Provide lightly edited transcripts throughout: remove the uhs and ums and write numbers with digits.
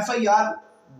FIR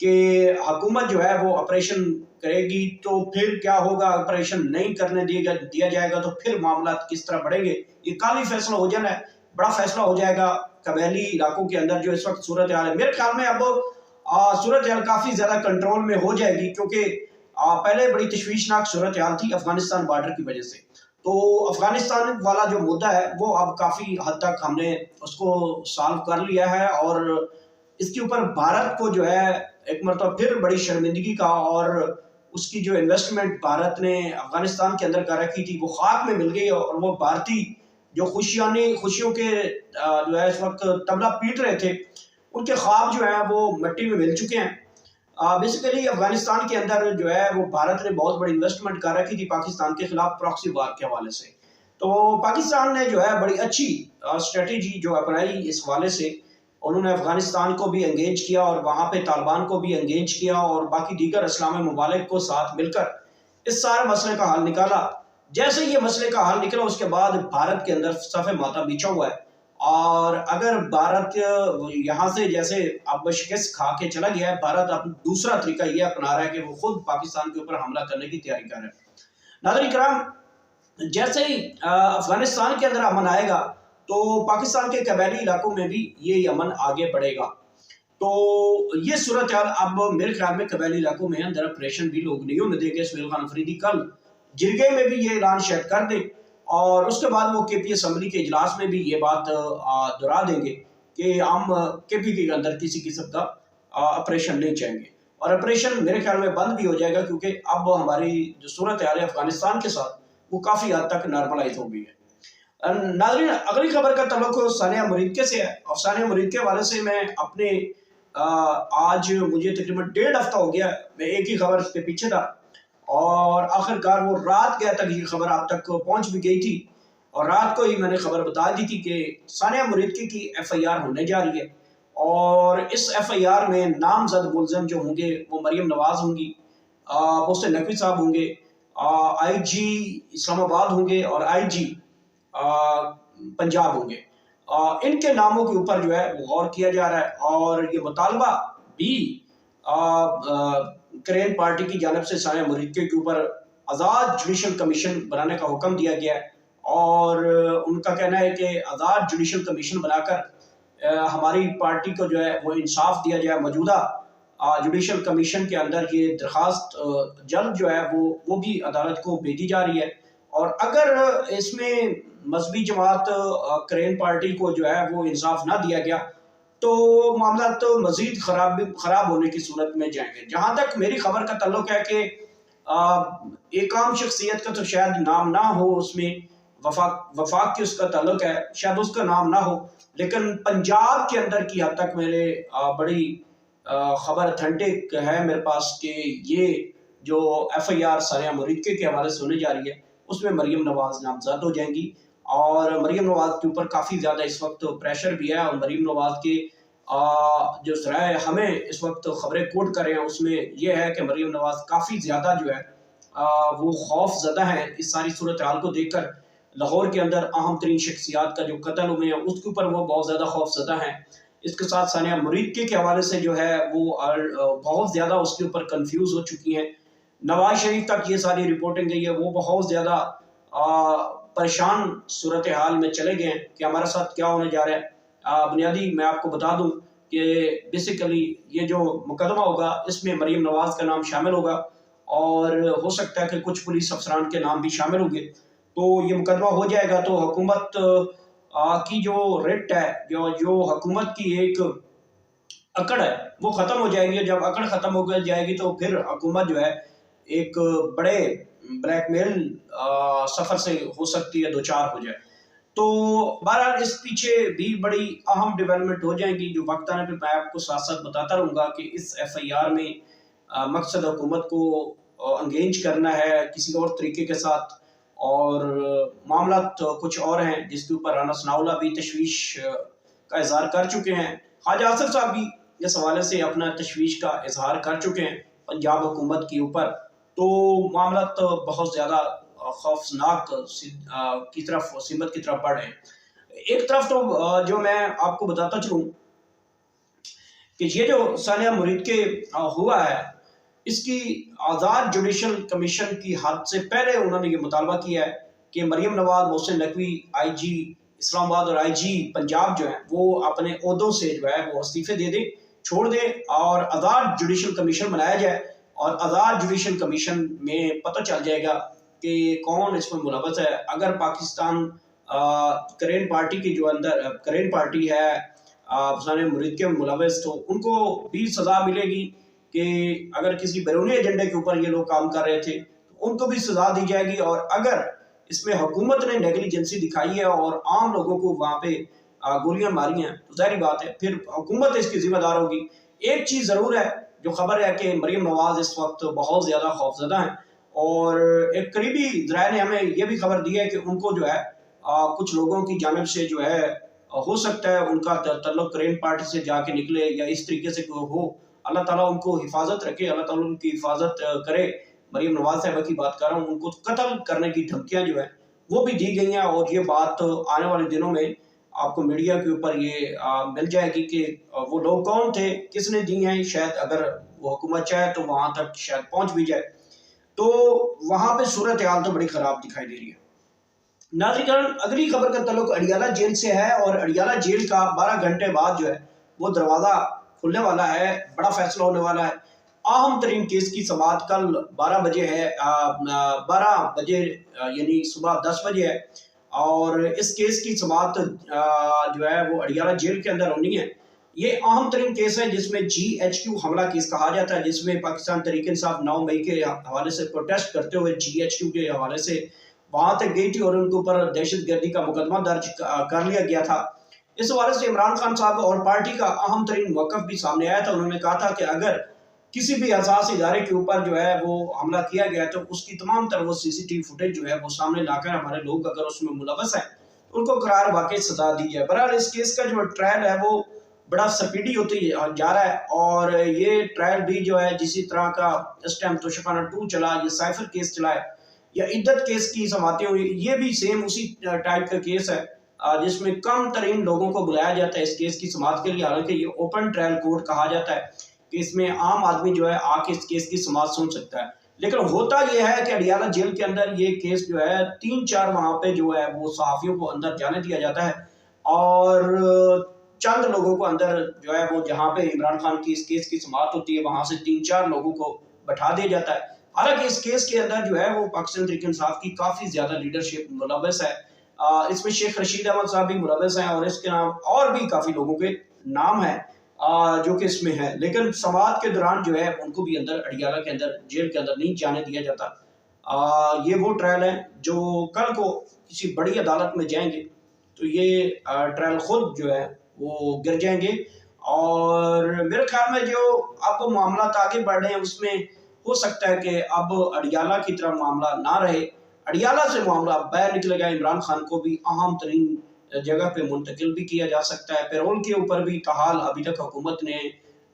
کہ حکومت جو ہے وہ آپریشن کرے گی تو پھر کیا ہوگا، آپریشن نہیں کرنے دیا جائے گا تو پھر معاملات کس طرح بڑھیں گے، یہ کل ہی فیصلہ ہو جانا ہے، بڑا فیصلہ ہو جائے گا قبائلی علاقوں کے اندر جو اس وقت صورتحال ہے۔ میرے خیال میں اب صورتحال کافی زیادہ کنٹرول میں ہو جائے گی، کیونکہ پہلے بڑی تشویشناک صورتحال تھی افغانستان بارڈر کی وجہ سے، تو افغانستان والا جو مدعا ہے وہ اب کافی حد تک ہم نے اس کو سالو کر لیا ہے، اور اس کے اوپر بھارت کو جو ہے ایک مرتبہ پھر بڑی شرمندگی کا، اور اس کی جو انویسٹمنٹ بھارت نے افغانستان کے اندر کر رکھی تھی وہ خاک میں مل گئی، اور وہ بھارتی جو خوشیوں کے جو ہے اس وقت طبلہ پیٹ رہے تھے، ان کے خواب جو ہیں وہ مٹی میں مل چکے ہیں۔ بیسیکلی افغانستان کے اندر جو ہے وہ بھارت نے بہت بڑی انویسٹمنٹ کر رکھی تھی پاکستان کے خلاف پراکسی وار کے حوالے سے، تو پاکستان نے جو ہے بڑی اچھی اسٹریٹجی جو اپنائی اس حوالے سے، انہوں نے افغانستان کو بھی انگیج کیا اور وہاں پہ طالبان کو بھی انگیج کیا اور باقی دیگر اسلامی ممالک کو ساتھ مل کر اس سارے مسئلے کا حل نکالا۔ جیسے یہ مسئلے کا حل نکلا اس کے بعد بھارت کے اندر صف ماتم بچھا ہوا ہے، اور اگر بھارت یہاں سے جیسے اب شکست کھا کے چلا گیا ہے، بھارت اب دوسرا طریقہ یہ اپنا رہا ہے کہ وہ خود پاکستان کے اوپر حملہ کرنے کی تیاری کر رہا ہے۔ ناظرین کرام، جیسے ہی افغانستان کے اندر امن آئے گا تو پاکستان کے قبائلی علاقوں میں بھی یہ امن آگے بڑھے گا، تو یہ صورتحال اب میرے خیال میں قبائلی علاقوں میں اندر آپریشن بھی لوگ نہیں ہونے دیں گے۔ سہیل خان افریدی کل جرگے میں بھی یہ اعلان شاید کر دیں، اور اس کے بعد وہ کے پی اسمبلی کے اجلاس میں بھی یہ بات دہرا دیں گے کہ ہم کے پی کے اندر کسی قسم کا آپریشن نہیں چاہیں گے، اور آپریشن میرے خیال میں بند بھی ہو جائے گا، کیونکہ اب ہماری جو صورتحال ہے افغانستان کے ساتھ وہ کافی حد تک نارملائز ہو گئی ہے۔ ناظرین، اگلی خبر کا تعلق ثانیہ مریدکے سے ہے، اور ثانیہ مریدکے والے سے میں اپنے آج مجھے تقریباً 1.5 ہفتہ ہو گیا میں ایک ہی خبر کے پیچھے تھا، اور آخر کار وہ رات گیا تک یہ خبر آپ تک پہنچ بھی گئی تھی، اور رات کو ہی میں نے خبر بتا دی تھی کہ ثانیہ مریدکے کی ایف آئی آر ہونے جا رہی ہے، اور اس ایف آئی آر میں نامزد ملزم جو ہوں گے وہ مریم نواز ہوں گی، محسن نقوی صاحب ہوں گے، آئی جی اسلام آباد ہوں گے، اور آئی جی پنجاب ہوں گے۔ ان کے ناموں کے اوپر جو ہے وہ غور کیا جا رہا ہے، اور یہ مطالبہ بھی کرین پارٹی کی جانب سے ثانیہ مریدکے کے اوپر آزاد جوڈیشل کمیشن بنانے کا حکم دیا گیا ہے، اور ان کا کہنا ہے کہ آزاد جوڈیشل کمیشن بنا کر ہماری پارٹی کو جو ہے وہ انصاف دیا جائے۔ موجودہ جوڈیشل کمیشن کے اندر یہ درخواست جلد جو ہے وہ بھی عدالت کو بھیجی جا رہی ہے، اور اگر اس میں مذہبی جماعت کرین پارٹی کو جو ہے وہ انصاف نہ دیا گیا تو معاملات مزید خراب ہونے کی صورت میں جائیں گے۔ جہاں تک میری خبر کا تعلق ہے کہ ایک عام شخصیت کا تو شاید نام نہ ہو اس میں، وفاق کی اس کا تعلق ہے، شاید اس کا نام نہ ہو، لیکن پنجاب کے اندر کی حد تک میرے بڑی خبر اتھینٹک ہے میرے پاس کہ یہ جو ایف آئی آر ثانیہ مریدکے کے حوالے سے ہونے جا رہی ہے اس میں مریم نواز نامزد ہو جائیں گی، اور مریم نواز کے اوپر کافی زیادہ اس وقت پریشر بھی ہے، اور مریم نواز کے جو ذرائع ہمیں اس وقت خبریں کوٹ کر رہے ہیں اس میں یہ ہے کہ مریم نواز کافی زیادہ جو ہے وہ خوف زدہ ہیں اس ساری صورتحال کو دیکھ کر۔ لاہور کے اندر اہم ترین شخصیات کا جو قتل ہوئے ہیں اس کے اوپر وہ بہت زیادہ خوف زدہ ہیں، اس کے ساتھ ثانیہ مریدکے کے حوالے سے جو ہے وہ بہت زیادہ اس کے اوپر کنفیوز ہو چکی ہیں۔ نواز شریف تک یہ ساری رپورٹنگ گئی ہے، وہ بہت زیادہ پریشان صورتحال میں چلے گئے ہیں کہ ہمارے ساتھ کیا ہونے جا رہا ہے۔ بنیادی میں آپ کو بتا دوں کہ بیسیکلی یہ جو مقدمہ ہوگا اس میں مریم نواز کا نام شامل ہوگا، اور ہو سکتا ہے کہ کچھ پولیس افسران کے نام بھی شامل ہوں گے، تو یہ مقدمہ ہو جائے گا تو حکومت کی جو رٹ ہے، جو حکومت کی ایک اکڑ ہے وہ ختم ہو جائے گی۔ جب اکڑ ختم ہو جائے گی تو پھر حکومت جو ہے ایک بڑے بلیک میل سفر سے ہو سکتی ہے دوچار ہو جائے، تو بہرحال اس پیچھے بھی بڑی اہم ڈیولپمنٹ ہو جائیں گی جو وقت آنے پہ میں آپ کو ساتھ ساتھ بتاتا رہوں گا کہ اس ایف آئی آر میں مقصد حکومت کو انگیج کرنا ہے کسی اور طریقے کے ساتھ، اور معاملات کچھ اور ہیں جس کے اوپر رانا ثناءاللہ بھی تشویش کا اظہار کر چکے ہیں، خواجہ آصف صاحب بھی اس حوالے سے اپنا تشویش کا اظہار کر چکے ہیں پنجاب حکومت کے اوپر، تو معاملات بہت زیادہ خوفناک کی طرف سمت کی طرف بڑھ رہے ہیں۔ ایک طرف تو جو میں آپ کو بتاتا چلوں کہ یہ جو ثانیہ مرید کے ہوا ہے، اس کی آزاد جوڈیشل کمیشن کی حد سے پہلے انہوں نے یہ مطالبہ کیا ہے کہ مریم نواز، محسن نقوی، آئی جی اسلام آباد اور آئی جی پنجاب جو ہیں وہ اپنے عہدوں سے جو ہے وہ استعفے دے دیں، چھوڑ دیں، اور آزاد جوڈیشل کمیشن بنایا جائے، اور آزاد جوڈیشل کمیشن میں پتہ چل جائے گا کہ کون اس میں ملوث ہے۔ اگر پاکستان کرین پارٹی کی جو اندر کرین پارٹی ہے ثانیہ مرید کے ملوث، تو ان کو بھی سزا ملے گی کہ اگر کسی بیرونی ایجنڈے کے اوپر یہ لوگ کام کر رہے تھے تو ان کو بھی سزا دی جائے گی، اور اگر اس میں حکومت نے نیگلیجنسی دکھائی ہے اور عام لوگوں کو وہاں پہ گولیاں ماری ہیں تو ظاہری بات ہے پھر حکومت اس کی ذمہ دار ہوگی۔ ایک چیز ضرور ہے جو خبر ہے کہ مریم نواز اس وقت بہت زیادہ خوفزدہ ہیں، اور ایک قریبی ذرائع نے ہمیں یہ بھی خبر دی ہے کہ ان کو جو ہے کچھ لوگوں کی جانب سے جو ہے ہو سکتا ہے ان کا تعلق کرین پارٹی سے جا کے نکلے یا اس طریقے سے ہو۔ اللہ تعالیٰ ان کو حفاظت رکھے، اللہ تعالیٰ ان کی حفاظت کرے۔ مریم نواز صاحبہ کی بات کر رہا ہوں، ان کو قتل کرنے کی دھمکیاں جو ہیں وہ بھی دی گئی ہیں، اور یہ بات آنے والے دنوں میں آپ کو میڈیا کے اوپر یہ مل جائے گی کہ وہ لوگ کون تھے، کس نے دی ہیں، شاید اگر وہ حکومت چاہے تو وہاں تک شاید پہنچ بھی جائے۔ تو وہاں پہ صورتحال تو بڑی خراب دکھائی دے رہی ہے۔ ناظرین، اگلی خبر کا تعلق اڈیالہ جیل سے ہے، اور اڈیالہ جیل کا 12 گھنٹے بعد جو ہے وہ دروازہ کھلنے والا ہے، بڑا فیصلہ ہونے والا ہے۔ اہم ترین کیس کی سماعت کل 12 بجے ہے، 12 بجے یعنی صبح 10 بجے ہے، اور اس کیس کی سماعت جو ہے وہ اڈیالہ جیل کے اندر ہونی ہے۔ یہ اہم ترین کیس ہے جس میں جی ایچ کیو حملہ کیس کہا جاتا ہے، جس میں پاکستان تحریک انصاف 9 مئی کے حوالے سے پروٹیسٹ کرتے ہوئے جی ایچ کیو کے حوالے سے وہاں تک گئی تھی اور ان کے اوپر دہشت گردی کا مقدمہ درج کر لیا گیا تھا۔ اس حوالے سے عمران خان صاحب اور پارٹی کا اہم ترین موقف بھی سامنے آیا تھا۔ انہوں نے کہا تھا کہ اگر کسی بھی حساس ادارے کے اوپر جو ہے وہ حملہ کیا گیا تو اس کی تمام تر وہ سی سی ٹی وی فوٹیج جو ہے وہ سامنے لا کر ہمارے لوگ اگر اس میں ملوث ہیں ان کو قرار واقعی سزا دی جائے۔ بہرحال اس کیس کا جو ٹرائل ہے وہ بڑا سپیڈی ہوتی جا رہا ہے، اور یہ ٹرائل بھی جو ہے جسی طرح کا اس ٹائم توشیخانہ 2 چلا، یہ سائفر کیس چلا ہے، یا عدت کیس کی سماعتیں ہوئی، یہ بھی سیم اسی ٹائپ کا کیس ہے جس میں کم ترین لوگوں کو بلایا جاتا ہے اس کیس کی سماعت کے لیے۔ حالانکہ یہ اوپن ٹرائل کورٹ کہا جاتا ہے کہ اس میں عام آدمی جو ہے آ کے اس کیس کی سماعت سن سکتا ہے، لیکن ہوتا یہ ہے کہ اڈیالہ جیل کے اندر یہ کیس جو ہے 3-4 وہاں پہ جو ہے وہ صحافیوں کو اندر جانے دیا جاتا ہے، اور چند لوگوں کو اندر جو ہے وہ جہاں پہ عمران خان کی اس کیس کی سماعت ہوتی ہے وہاں سے 3-4 لوگوں کو بٹھا دیا جاتا ہے۔ حالانکہ اس کیس کے اندر جو ہے وہ پاکستان تحریک انصاف کی کافی زیادہ لیڈرشپ ملوث ہے، اس میں شیخ رشید احمد صاحب بھی ملوث ہیں، اور اس کے نام اور بھی کافی لوگوں کے نام ہیں جو کہ اس میں ہے، لیکن سماعت کے دوران جو ہے ان کو بھی اندر اڈیالہ کے اندر جیل کے اندر نہیں جانے دیا جاتا۔ یہ وہ ٹرائل ہیں جو کل کو کسی بڑی عدالت میں جائیں گے تو یہ ٹرائل خود جو ہے وہ گر جائیں گے، اور میرے خیال میں جو اب معاملات آگے بڑھ رہے ہیں اس میں ہو سکتا ہے کہ اب اڈیالہ کی طرح معاملہ نہ رہے، اڈیالہ سے معاملہ باہر نکلے گا، عمران خان کو بھی اہم ترین جگہ پہ منتقل بھی کیا جا سکتا ہے۔ پیرول کے اوپر بھی تاحال ابھی تک حکومت نے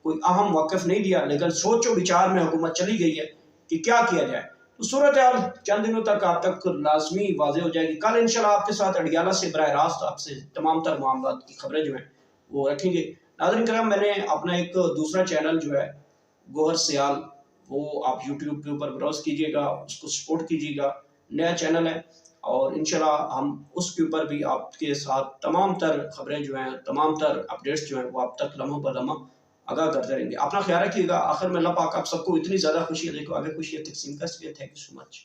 کوئی اہم موقف نہیں دیا، لیکن سوچ و بچار میں حکومت چلی گئی ہے کہ کیا کیا جائے۔ تو صورتحال چند دنوں تک آپ تک لازمی واضح ہو جائے گی۔ کل انشاءاللہ آپ کے ساتھ اڈیالہ سے براہ راست آپ سے تمام تر معاملات کی خبریں جو ہیں وہ رکھیں گے۔ ناظرین کرام، میں نے اپنا ایک دوسرا چینل جو ہے گوہر سیال، وہ آپ یوٹیوب کے اوپر براؤز کیجئے گا، اس کو سپورٹ کیجئے گا، نیا چینل ہے، اور انشاءاللہ ہم اس کے اوپر بھی آپ کے ساتھ تمام تر خبریں جو ہیں، تمام تر اپڈیٹس جو ہیں وہ آپ تک لمحہ بلمحہ آگاہ کرتے رہیں گے۔ اپنا خیال رکھیے گا۔ آخر میں اللہ پاک آپ سب کو اتنی زیادہ خوشی دے کو آگے خوشیاں تقسیم کر سکے۔ Thank you so much.